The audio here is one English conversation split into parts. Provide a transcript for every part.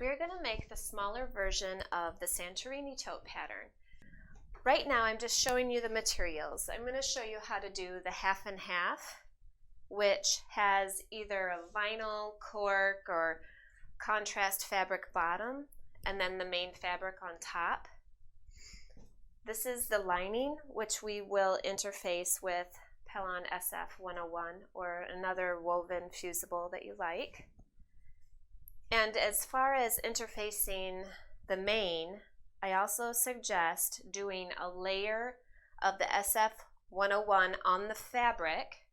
we're going to make the smaller version of the Santorini Tote pattern. Right now I'm just showing you the materials. I'm going to show you how to do the half and half, which has either a vinyl, cork, or contrast fabric bottom, and then the main fabric on top. This is the lining, which we will interface with Pelon SF101 or another woven fusible that you like. And as far as interfacing the main, I also suggest doing a layer of the SF101 on the fabric,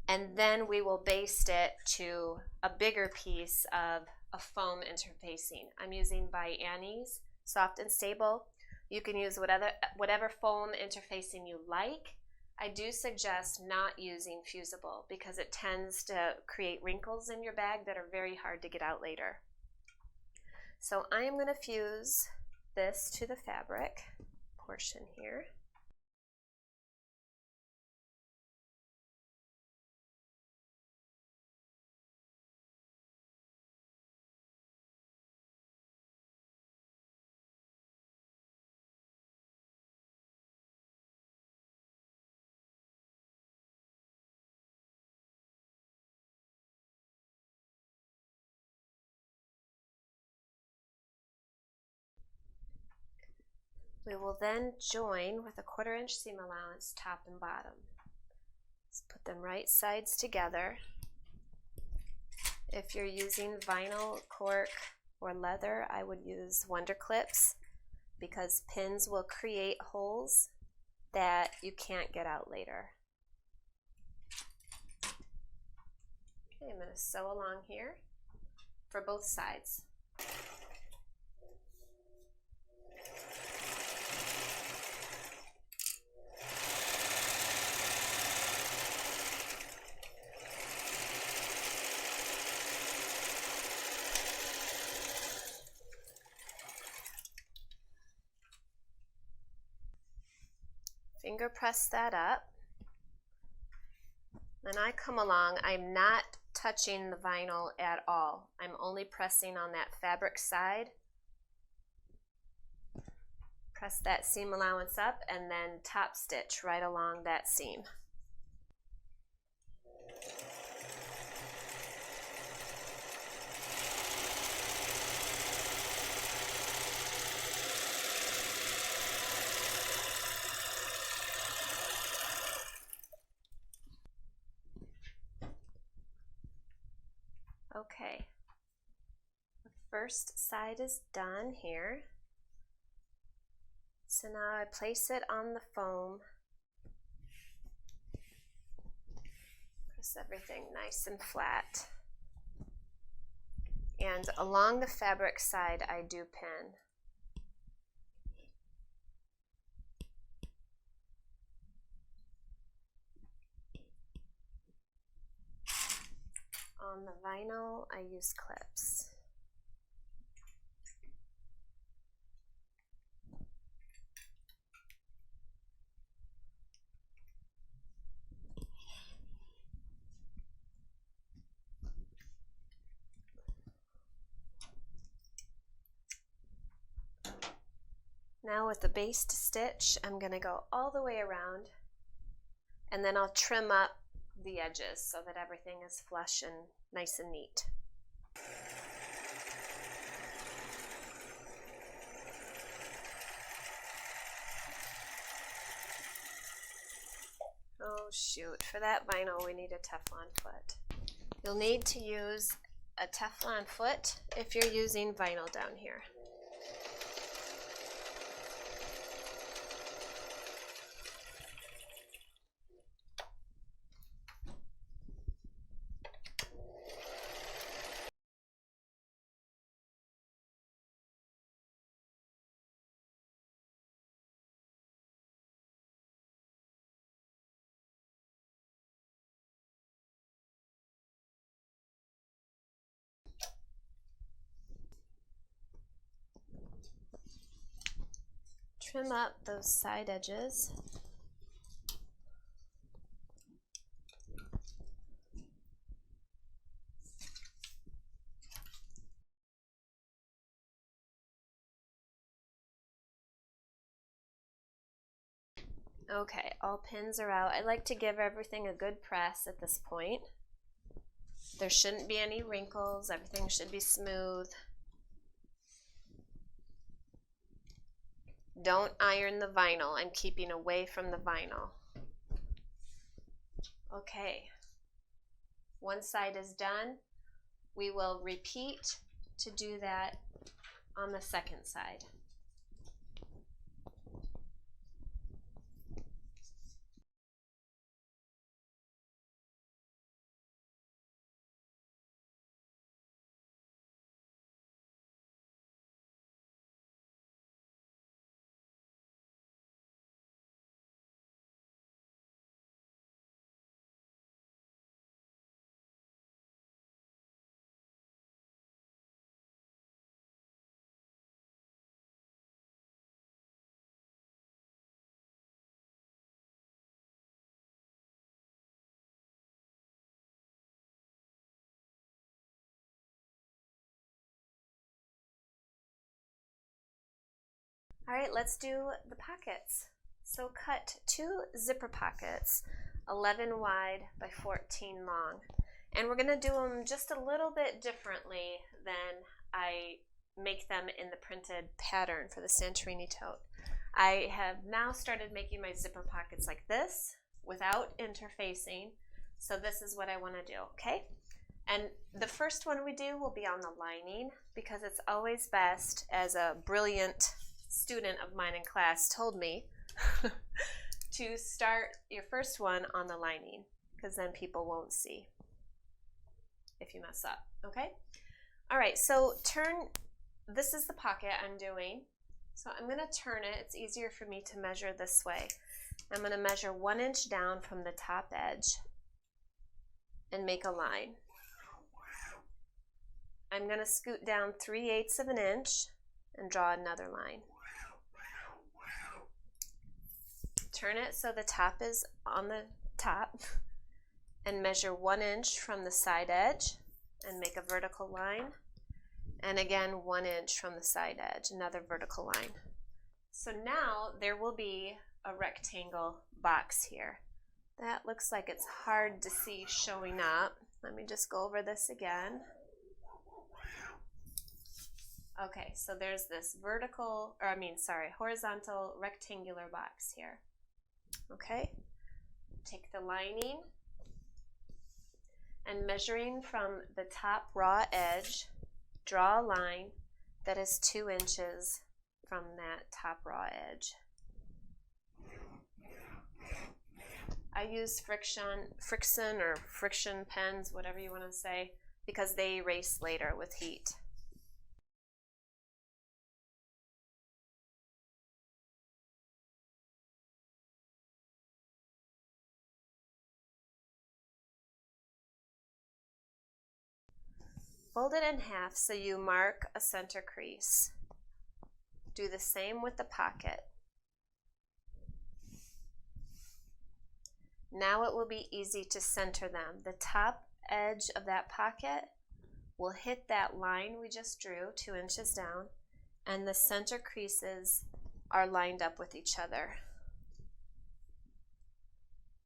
and then we will baste it to a bigger piece of a foam interfacing. I'm using by Annie's Soft and Stable. You can use whatever foam interfacing you like. I do suggest not using fusible because it tends to create wrinkles in your bag that are very hard to get out later. So I am going to fuse this to the fabric portion here. We will then join with a 1/4 inch seam allowance top and bottom. Let's put them right sides together. If you're using vinyl, cork, or leather, I would use Wonder Clips because pins will create holes that you can't get out later. Okay, I'm going to sew along here for both sides. Finger press that up. When I come along, I'm not touching the vinyl at all. I'm only pressing on that fabric side. Press that seam allowance up and then top stitch right along that seam. Okay, the first side is done here. So now I place it on the foam. Press everything nice and flat. And along the fabric side I do pin. On the vinyl, I use clips. Now with the baste stitch, I'm going to go all the way around, and then I'll trim up the edges so that everything is flush and nice and neat. Oh shoot, for that vinyl we need a Teflon foot. You'll need to use a Teflon foot if you're using vinyl down here. Trim up those side edges. Okay, all pins are out. I like to give everything a good press at this point. There shouldn't be any wrinkles. Everything should be smooth. Don't iron the vinyl. I'm keeping away from the vinyl. Okay, one side is done. We will repeat to do that on the second side. All right, let's do the pockets. So cut 2 zipper pockets, 11 wide by 14 long. And we're gonna do them just a little bit differently than I make them in the printed pattern for the Santorini tote. I have now started making my zipper pockets like this without interfacing. So this is what I wanna do, okay? And the first one we do will be on the lining, because it's always best, as a brilliant student of mine in class told me, to start your first one on the lining, because then people won't see if you mess up, okay? All right, so this is the pocket I'm doing. So I'm gonna turn it. It's easier for me to measure this way. I'm gonna measure 1 inch down from the top edge and make a line. I'm gonna scoot down 3/8 of an inch and draw another line. Turn it so the top is on the top and measure 1 inch from the side edge and make a vertical line. And again, 1 inch from the side edge, another vertical line. So now there will be a rectangle box here. That looks like it's hard to see showing up. Let me just go over this again. Okay, so there's this horizontal rectangular box here. Okay, take the lining and measuring from the top raw edge, draw a line that is 2 inches from that top raw edge. I use friction pens, whatever you want to say, because they erase later with heat. Fold it in half so you mark a center crease. Do the same with the pocket. Now it will be easy to center them. The top edge of that pocket will hit that line we just drew 2 inches down, and the center creases are lined up with each other.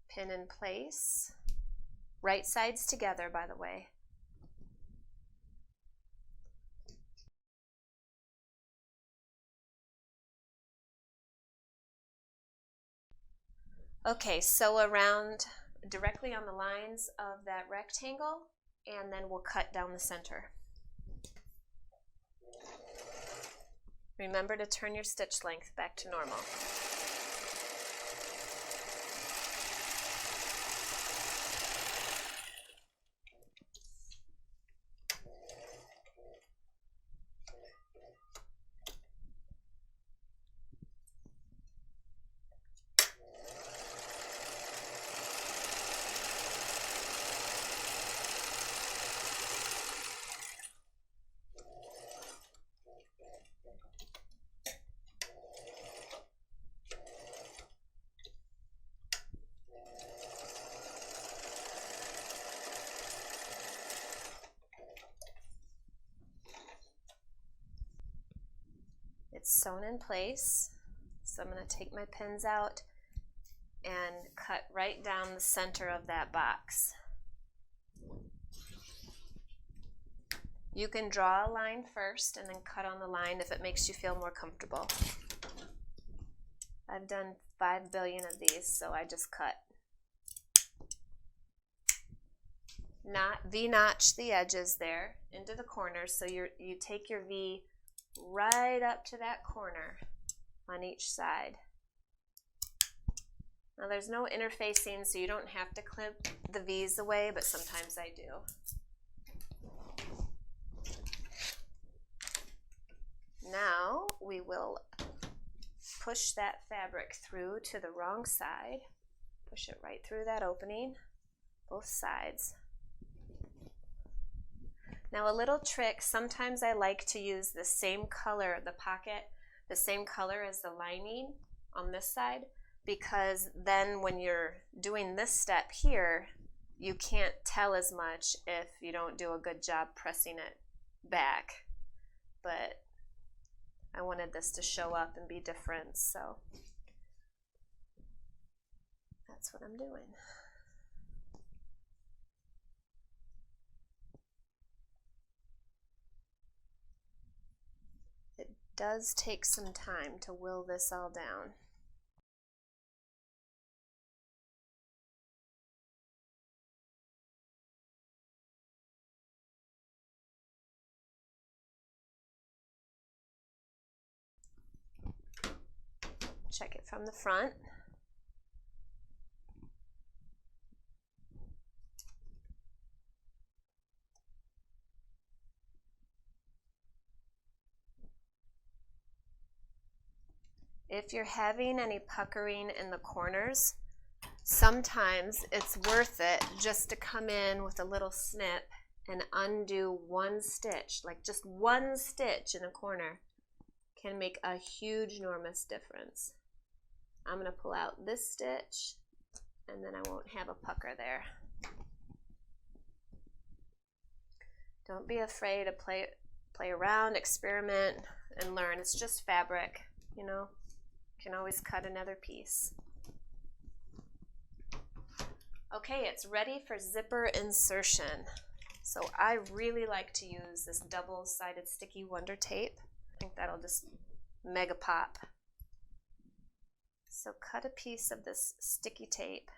Pin in place. Right sides together, by the way. Okay, so around directly on the lines of that rectangle, and then we'll cut down the center. Remember to turn your stitch length back to normal. It's sewn in place, so I'm going to take my pins out and cut right down the center of that box. You can draw a line first and then cut on the line if it makes you feel more comfortable. I've done 5 billion of these, so I just cut. V-notch the edges there into the corners, so you take your V right up to that corner on each side. Now there's no interfacing, so you don't have to clip the V's away, but sometimes I do. Now we will push that fabric through to the wrong side. Push it right through that opening, both sides. Now a little trick, sometimes I like to use the same color, the pocket, the same color as the lining on this side, because then when you're doing this step here, you can't tell as much if you don't do a good job pressing it back. But I wanted this to show up and be different, so that's what I'm doing. It does take some time to will this all down. Check it from the front. If you're having any puckering in the corners, sometimes it's worth it just to come in with a little snip and undo one stitch, like just one stitch in a corner can make a huge, enormous difference. I'm going to pull out this stitch and then I won't have a pucker there. Don't be afraid to play around, experiment, and learn. It's just fabric, you know. You can always cut another piece. Okay, it's ready for zipper insertion. So I really like to use this double-sided sticky Wonder Tape. I think that'll just mega pop. So cut a piece of this sticky tape.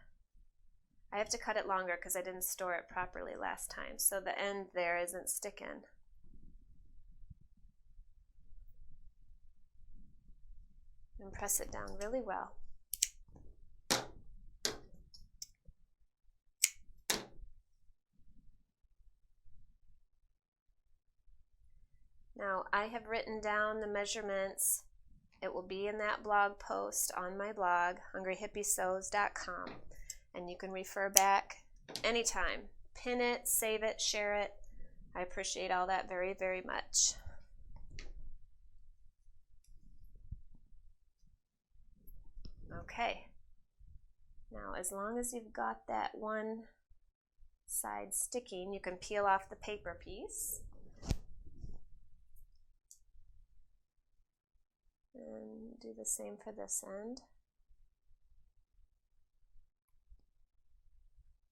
I have to cut it longer because I didn't store it properly last time, so the end there isn't sticking. And press it down really well. Now I have written down the measurements. It will be in that blog post on my blog, hungryhippiesews.com, and you can refer back anytime. Pin it, save it, share it. I appreciate all that very, very much. Okay, now as long as you've got that one side sticking, you can peel off the paper piece. And do the same for this end.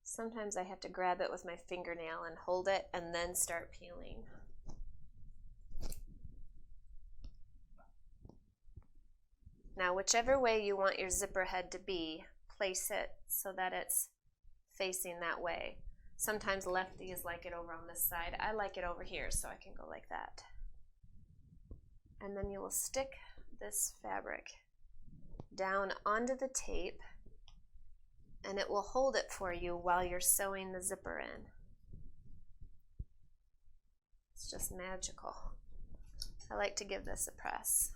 Sometimes I have to grab it with my fingernail and hold it and then start peeling. Now whichever way you want your zipper head to be, place it so that it's facing that way. Sometimes lefties like it over on this side. I like it over here so I can go like that. And then you will stick this fabric down onto the tape and it will hold it for you while you're sewing the zipper in. It's just magical. I like to give this a press.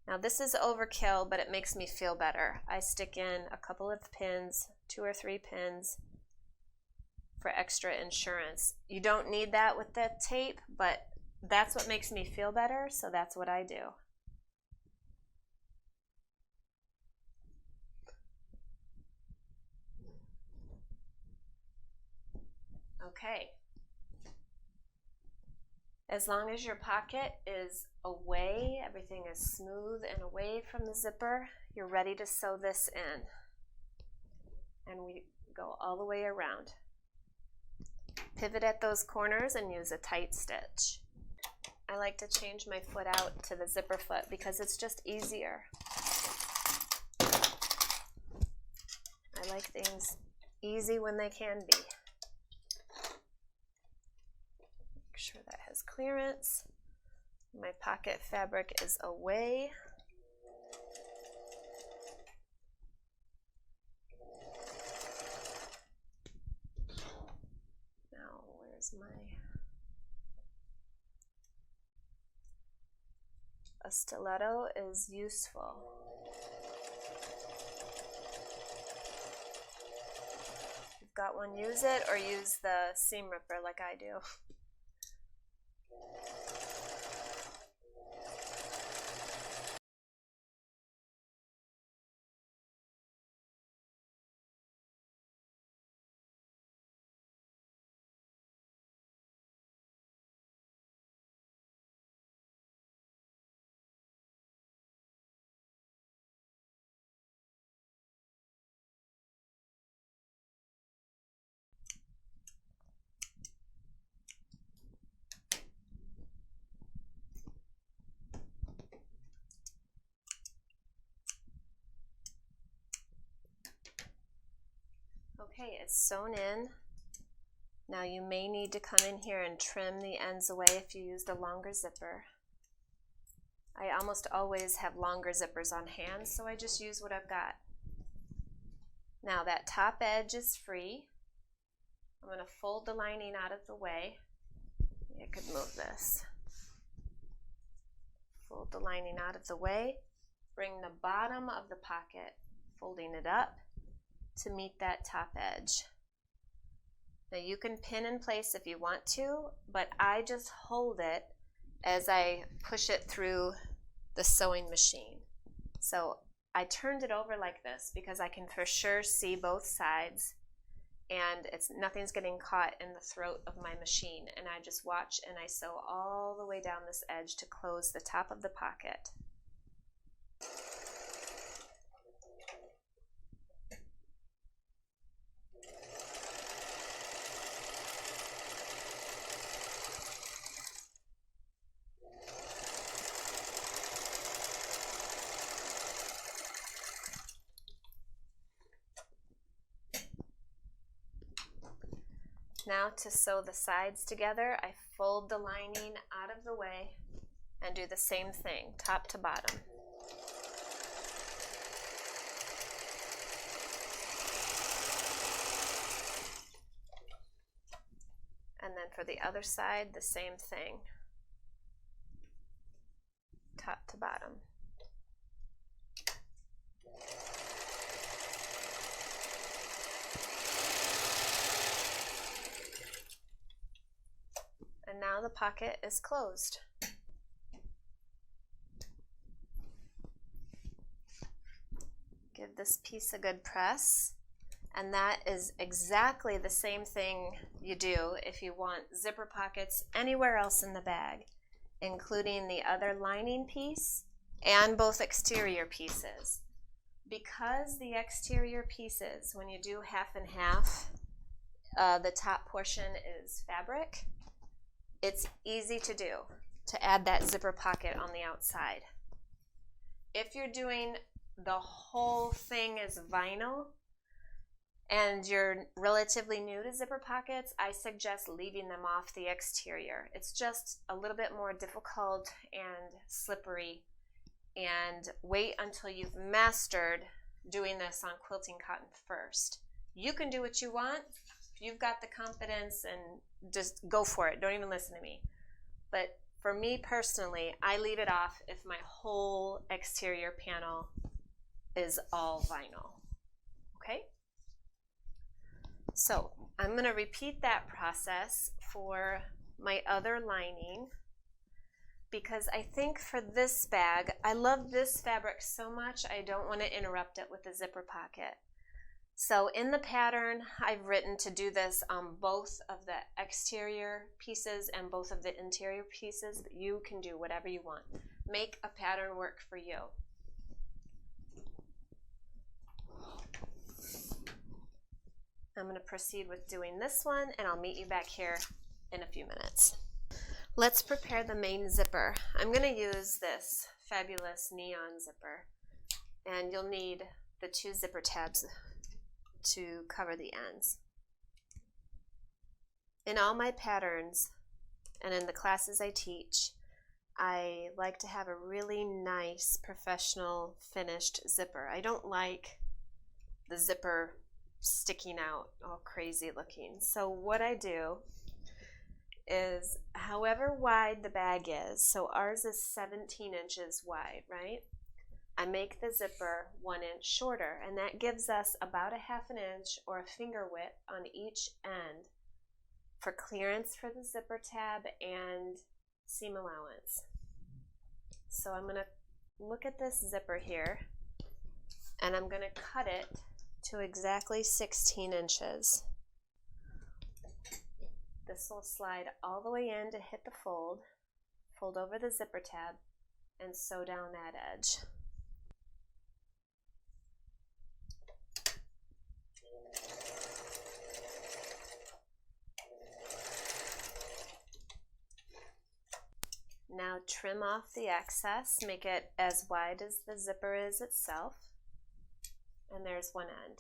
Now this is overkill, but it makes me feel better. I stick in a couple of pins, 2 or 3 pins, for extra insurance. You don't need that with the tape, but that's what makes me feel better, so that's what I do. Okay. As long as your pocket is away, everything is smooth and away from the zipper, you're ready to sew this in. And we go all the way around. Pivot at those corners and use a tight stitch. I like to change my foot out to the zipper foot because it's just easier. I like things easy when they can be. Make sure that has clearance. My pocket fabric is away. Now, where's a stiletto is useful. If you've got one, use it, or use the seam ripper like I do. Okay, it's sewn in. Now you may need to come in here and trim the ends away if you used a longer zipper. I almost always have longer zippers on hand, so I just use what I've got. Now that top edge is free. I'm going to fold the lining out of the way. I could move this. Fold the lining out of the way. Bring the bottom of the pocket, folding it up to meet that top edge. Now you can pin in place if you want to, but I just hold it as I push it through the sewing machine. So I turned it over like this because I can for sure see both sides and nothing's getting caught in the throat of my machine, and I just watch and I sew all the way down this edge to close the top of the pocket. Now to sew the sides together, I fold the lining out of the way and do the same thing, top to bottom. And then for the other side, the same thing, top to bottom. And now the pocket is closed. Give this piece a good press, and that is exactly the same thing you do if you want zipper pockets anywhere else in the bag, including the other lining piece and both exterior pieces. Because the exterior pieces, when you do half and half, the top portion is fabric, it's easy to do, to add that zipper pocket on the outside. If you're doing the whole thing is vinyl and you're relatively new to zipper pockets, I suggest leaving them off the exterior. It's just a little bit more difficult and slippery, and wait until you've mastered doing this on quilting cotton first. You can do what you want. You've got the confidence, and just go for it. Don't even listen to me. But for me personally, I leave it off if my whole exterior panel is all vinyl. Okay? So I'm going to repeat that process for my other lining, because I think for this bag, I love this fabric so much I don't want to interrupt it with a zipper pocket. So in the pattern, I've written to do this on both of the exterior pieces and both of the interior pieces, but you can do whatever you want. Make a pattern work for you. I'm going to proceed with doing this one, and I'll meet you back here in a few minutes. Let's prepare the main zipper. I'm going to use this fabulous neon zipper, and you'll need the 2 zipper tabs to cover the ends. In all my patterns and in the classes I teach, I like to have a really nice professional finished zipper. I don't like the zipper sticking out all crazy looking. So what I do is, however wide the bag is, so ours is 17 inches wide, right? I make the zipper 1 inch shorter, and that gives us about a ½ inch or a finger width on each end for clearance for the zipper tab and seam allowance. So I'm going to look at this zipper here, and I'm going to cut it to exactly 16 inches. This will slide all the way in to hit the fold over the zipper tab, and sew down that edge. Now trim off the excess, make it as wide as the zipper is itself, and there's one end.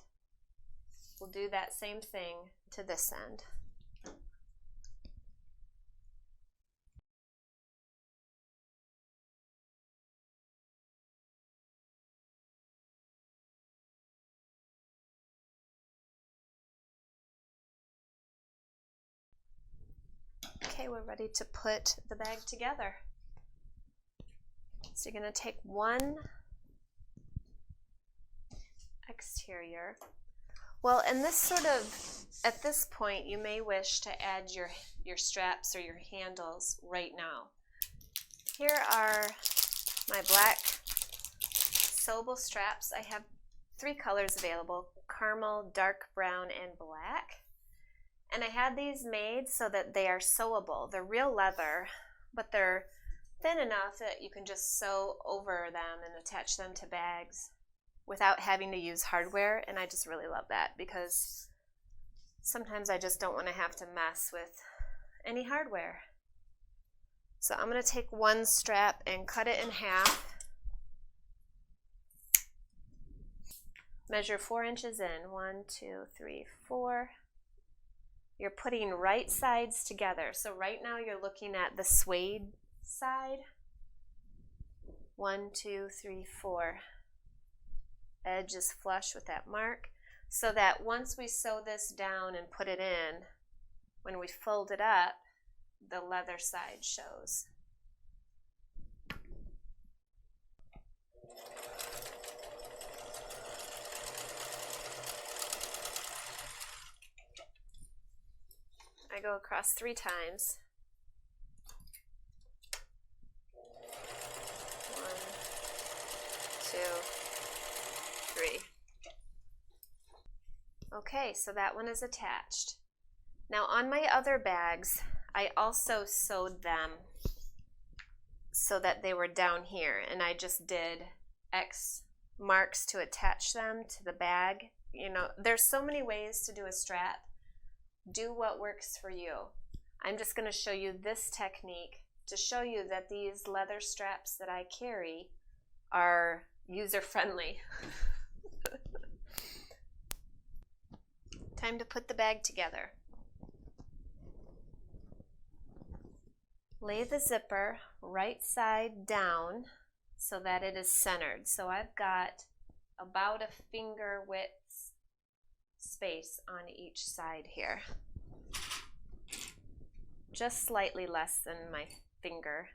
We'll do that same thing to this end. Okay, we're ready to put the bag together. So you're going to take one exterior. Well, and this sort of, at this point, you may wish to add your straps or your handles right now. Here are my black sewable straps. I have 3 colors available: caramel, dark brown, and black. And I had these made so that they are sewable. They're real leather, but they're thin enough that you can just sew over them and attach them to bags without having to use hardware. And I just really love that, because sometimes I just don't want to have to mess with any hardware. So I'm going to take one strap and cut it in half. Measure 4 inches in. 1, 2, 3, 4. You're putting right sides together. So right now you're looking at the suede side. 1, 2, 3, 4. Edge is flush with that mark, so that once we sew this down and put it in, when we fold it up, the leather side shows. I go across 3 times. 1, 2, 3. Okay, so that one is attached. Now on my other bags, I also sewed them so that they were down here, and I just did X marks to attach them to the bag. You know, there's so many ways to do a strap. Do what works for you. I'm just going to show you this technique to show you that these leather straps that I carry are user-friendly. Time to put the bag together. Lay the zipper right side down so that it is centered. So I've got about a finger width space on each side here. Just slightly less than my finger,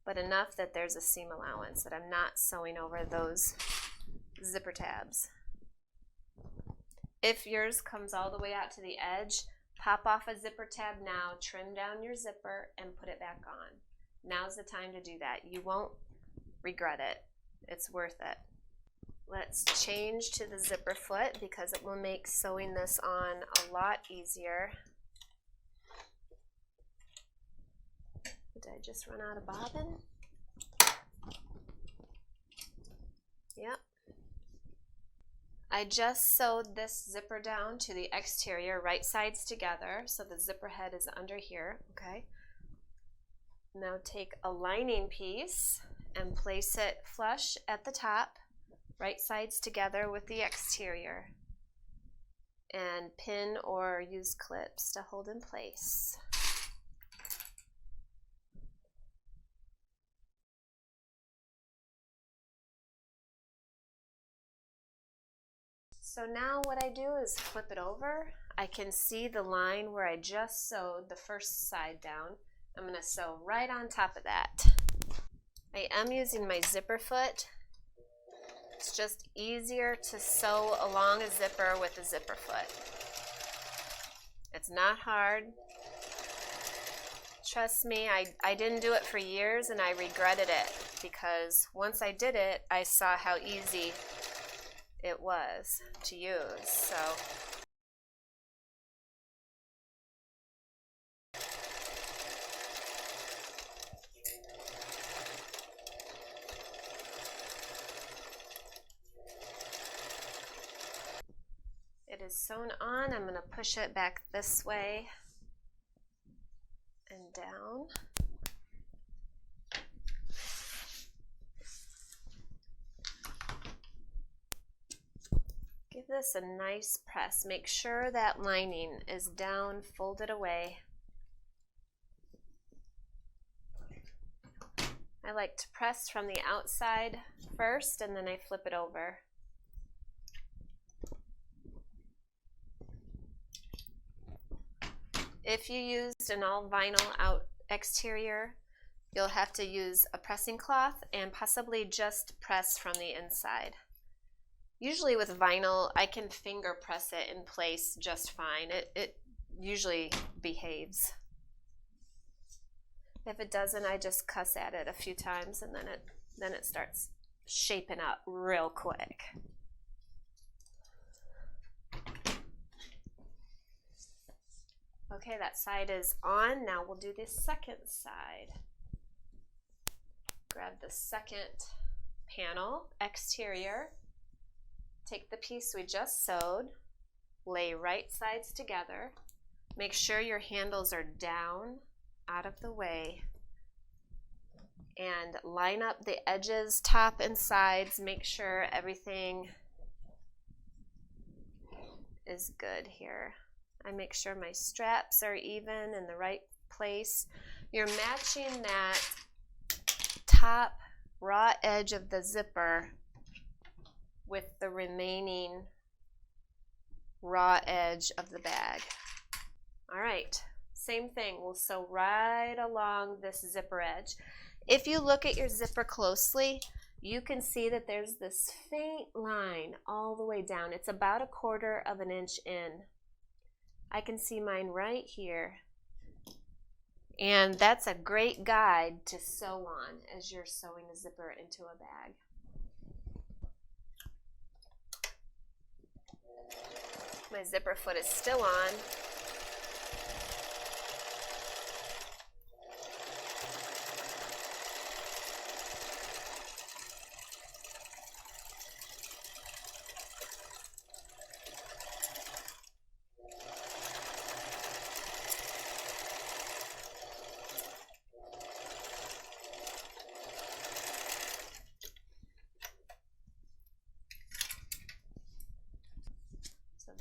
but enough that there's a seam allowance, that I'm not sewing over those zipper tabs. If yours comes all the way out to the edge, pop off a zipper tab now, trim down your zipper, and put it back on. Now's the time to do that. You won't regret it. It's worth it. Let's change to the zipper foot because it will make sewing this on a lot easier. Did I just run out of bobbin? Yep. I just sewed this zipper down to the exterior, right sides together, so the zipper head is under here, okay? Now take a lining piece and place it flush at the top, right sides together with the exterior, and pin or use clips to hold in place. So now what I do is flip it over. I can see the line where I just sewed the first side down. I'm going to sew right on top of that. I am using my zipper foot. It's just easier to sew along a zipper with a zipper foot. It's not hard. Trust me, I didn't do it for years and I regretted it because once I did it, I saw how easy it was to use. So it is sewn on. I'm going to push it back this way and down. Give this a nice press. Make sure that lining is down, folded away. I like to press from the outside first and then I flip it over. If you used an all vinyl out exterior, you'll have to use a pressing cloth and possibly just press from the inside. Usually with vinyl, I can finger press it in place just fine. It usually behaves. If it doesn't, I just cuss at it a few times and then it starts shaping up real quick. Okay, that side is on. Now we'll do the second side. Grab the second panel, exterior. Take the piece we just sewed, lay right sides together. Make sure your handles are down, out of the way, and line up the edges, top and sides. Make sure everything is good here. I make sure my straps are even in the right place. You're matching that top raw edge of the zipper with the remaining raw edge of the bag. All right, same thing. We'll sew right along this zipper edge. If you look at your zipper closely, you can see that there's this faint line all the way down. It's about 1/4 of an inch in. I can see mine right here. And that's a great guide to sew on as you're sewing a zipper into a bag. My zipper foot is still on.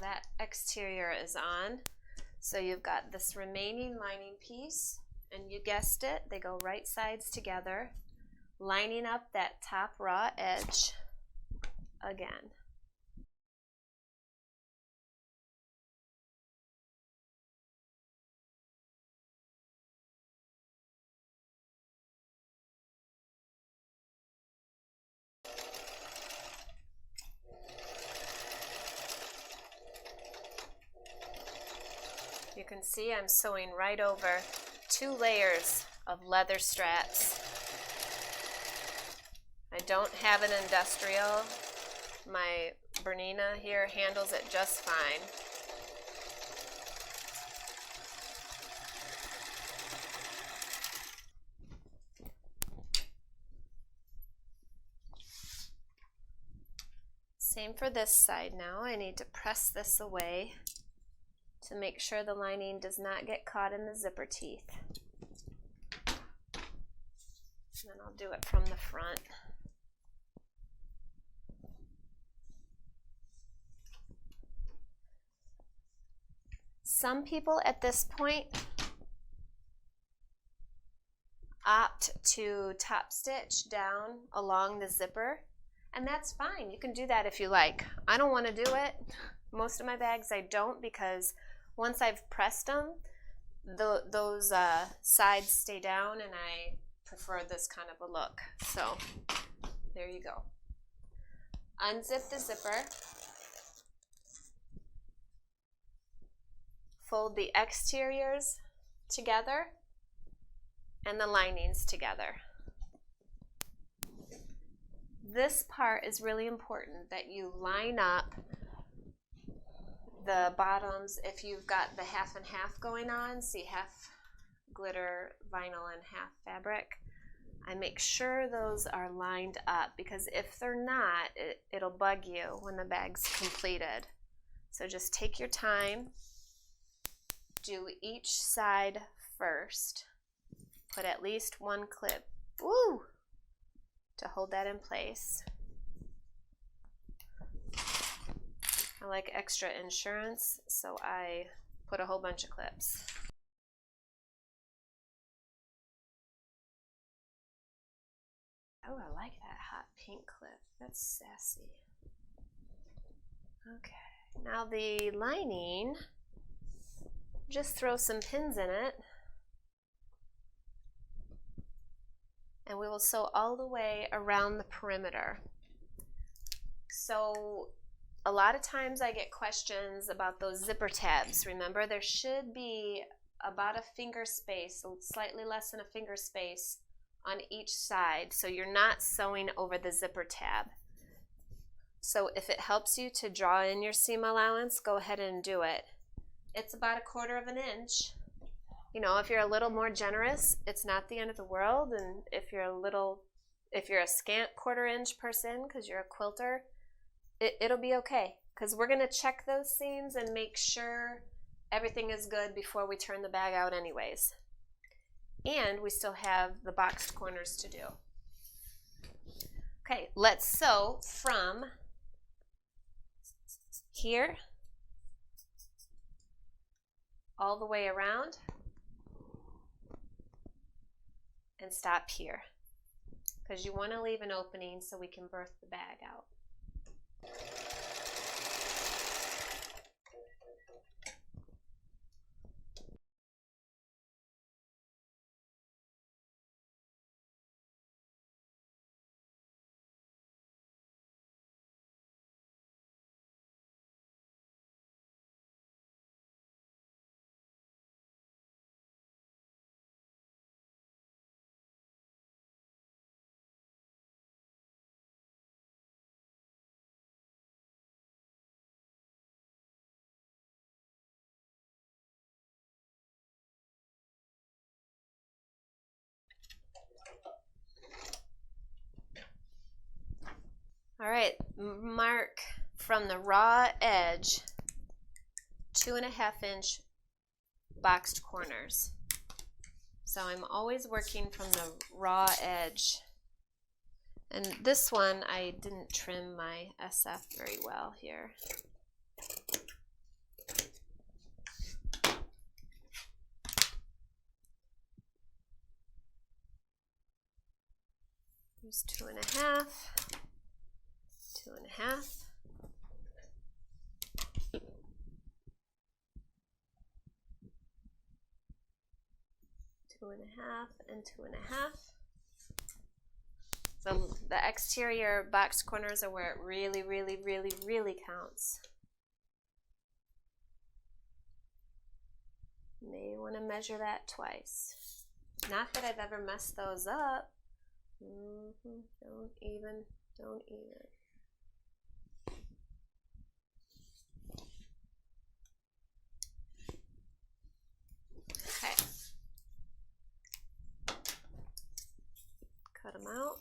That exterior is on. So you've got this remaining lining piece, and you guessed it, they go right sides together, lining up that top raw edge again. You can see I'm sewing right over 2 layers of leather straps. I don't have an industrial. My Bernina here handles it just fine. Same for this side now. I need to press this away to make sure the lining does not get caught in the zipper teeth. And then I'll do it from the front. Some people at this point opt to top stitch down along the zipper, and that's fine. You can do that if you like. I don't want to do it. Most of my bags I don't, because once I've pressed them, those sides stay down, and I prefer this kind of a look. So there you go. Unzip the zipper. Fold the exteriors together and the linings together. This part is really important, that you line up the bottoms. If you've got the half and half going on, see, half glitter vinyl and half fabric, I make sure those are lined up, because if they're not, it'll bug you when the bag's completed. So just take your time. Do each side first. Put at least one clip, to hold that in place. I like extra insurance, so I put a whole bunch of clips. Oh, I like that hot pink clip. That's sassy. Okay, now the lining, just throw some pins in it, and we will sew all the way around the perimeter. So a lot of times I get questions about those zipper tabs. Remember, there should be about a finger space, slightly less than a finger space on each side, so you're not sewing over the zipper tab. So if it helps you to draw in your seam allowance, go ahead and do it. It's about 1/4 of an inch. You know, if you're a little more generous, it's not the end of the world. And if you're a scant 1/4 inch person, because you're a quilter, it'll be okay. Because we're gonna check those seams and make sure everything is good before we turn the bag out anyways. And we still have the boxed corners to do. Okay, let's sew from here all the way around and stop here, because you want to leave an opening so we can birth the bag out. All right, mark from the raw edge 2.5 inch boxed corners. So I'm always working from the raw edge. And this one, I didn't trim my SF very well here. Here's 2.5, 2.5. Two and a half and 2.5. So the exterior box corners are where it really, really, really, really counts. You may want to measure that twice. Not that I've ever messed those up. Don't even. them out.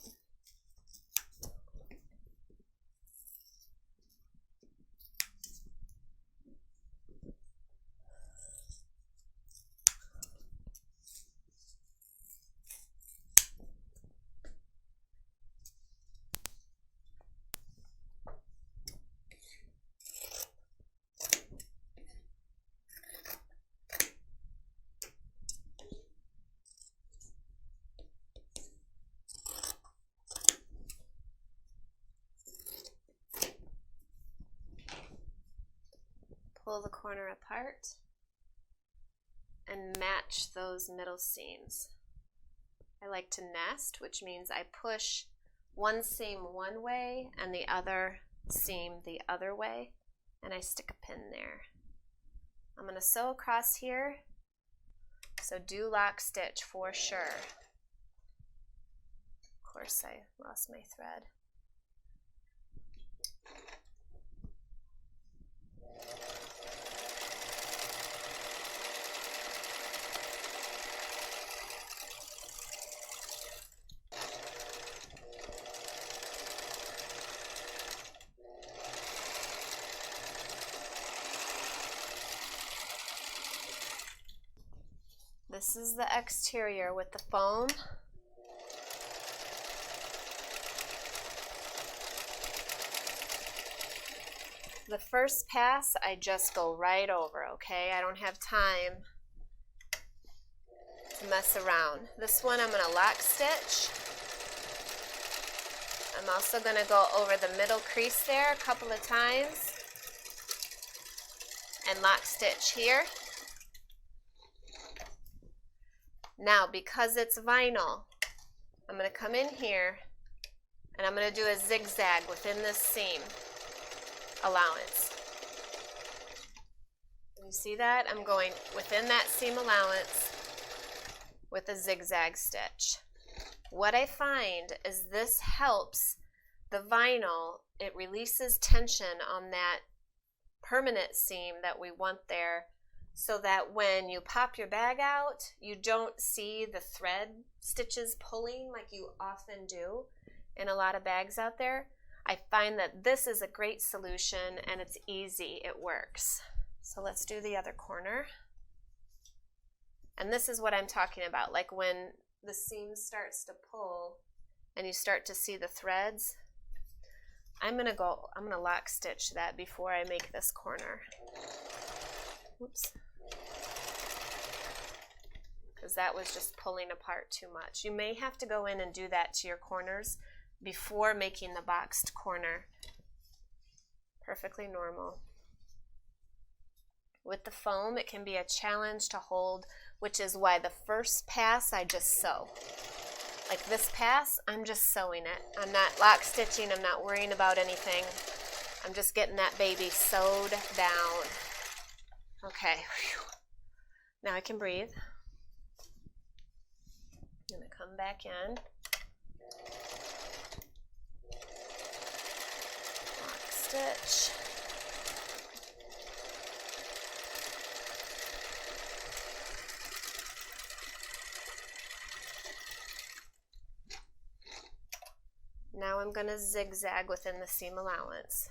Pull the corner apart and match those middle seams. I like to nest, which means I push one seam one way and the other seam the other way, and I stick a pin there. I'm going to sew across here, so do lock stitch for sure. Of course, I lost my thread. This is the exterior with the foam. The first pass I just go right over, okay? I don't have time to mess around. This one I'm going to lock stitch. I'm also going to go over the middle crease there a couple of times and lock stitch here. Now, because it's vinyl, I'm going to come in here and I'm going to do a zigzag within this seam allowance. You see that? I'm going within that seam allowance with a zigzag stitch. What I find is this helps the vinyl, it releases tension on that permanent seam that we want there, so that when you pop your bag out, you don't see the thread stitches pulling like you often do in a lot of bags out there. I find that this is a great solution and it's easy, it works. So let's do the other corner. And this is what I'm talking about, like when the seam starts to pull and you start to see the threads. I'm gonna lock stitch that before I make this corner. Oops. Because that was just pulling apart too much. You may have to go in and do that to your corners before making the boxed corner. Perfectly normal. With the foam, it can be a challenge to hold, which is why the first pass I just sew. Like this pass, I'm just sewing it. I'm not lock stitching, I'm not worrying about anything. I'm just getting that baby sewed down. Okay, now I can breathe. I'm gonna come back in. Lock stitch. Now I'm going to zigzag within the seam allowance.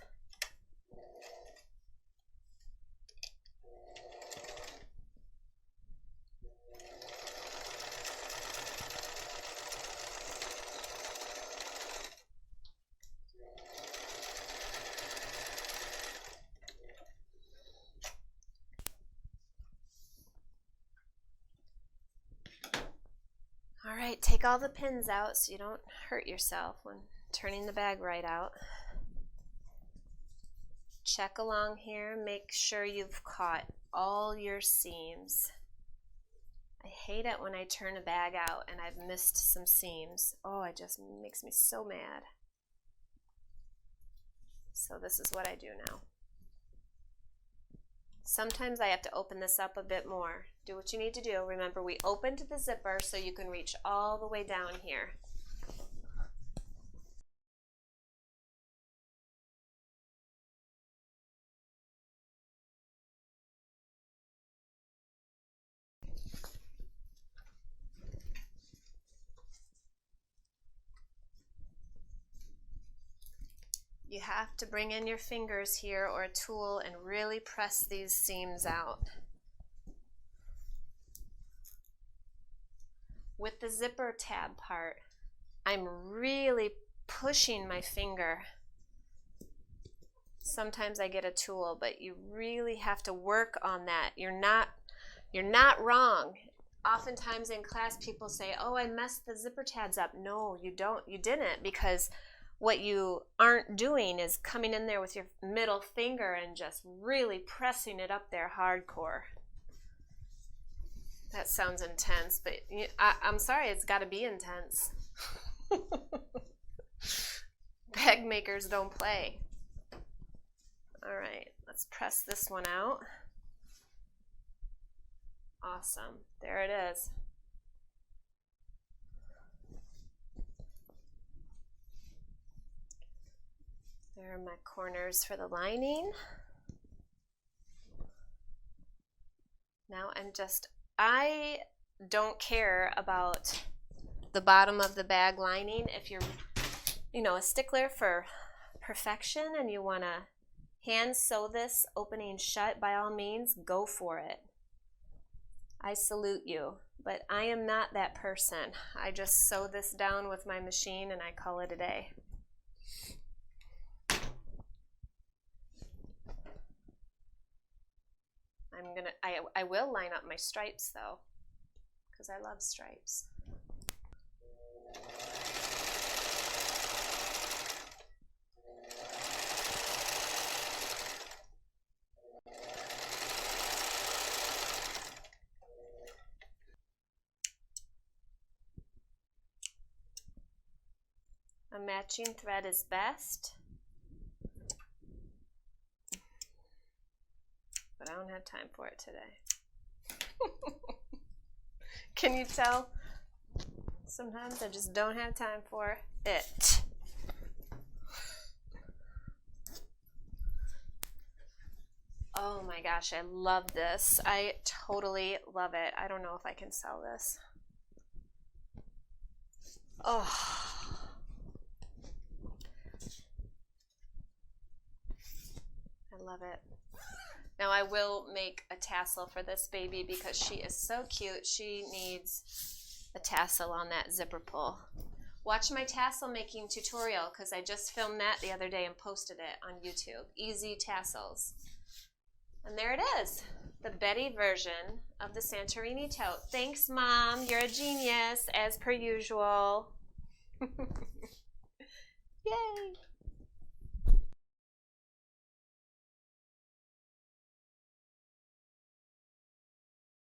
All right, take all the pins out so you don't hurt yourself when turning the bag right out. Check along here, make sure you've caught all your seams. I hate it when I turn a bag out and I've missed some seams. Oh, it just makes me so mad. So this is what I do now. Sometimes I have to open this up a bit more. Do what you need to do. Remember, we opened the zipper so you can reach all the way down here. have to bring in your fingers here or a tool and really press these seams out. With the zipper tab part, I'm really pushing my finger. Sometimes I get a tool, but you really have to work on that. You're not wrong. Oftentimes in class people say, oh, I messed the zipper tabs up. No, you don't. You didn't, because what you aren't doing is coming in there with your middle finger and just really pressing it up there hardcore. That sounds intense, but I'm sorry, it's got to be intense. Bag makers don't play. All right, let's press this one out. Awesome, there it is. There are my corners for the lining. Now I don't care about the bottom of the bag lining. If you're, a stickler for perfection and you want to hand sew this opening shut, by all means, go for it. I salute you, but I am not that person. I just sew this down with my machine and I call it a day. I will line up my stripes though, because I love stripes. A matching thread is best, but I don't have time for it today. Can you tell? Sometimes I just don't have time for it. Oh my gosh, I love this. I totally love it. I don't know if I can sell this. Oh. I love it. Now I will make a tassel for this baby because she is so cute. She needs a tassel on that zipper pull. Watch my tassel making tutorial because I just filmed that the other day and posted it on YouTube. Easy tassels. And there it is, the Betty version of the Santorini tote. Thanks, Mom. You're a genius, as per usual. Yay!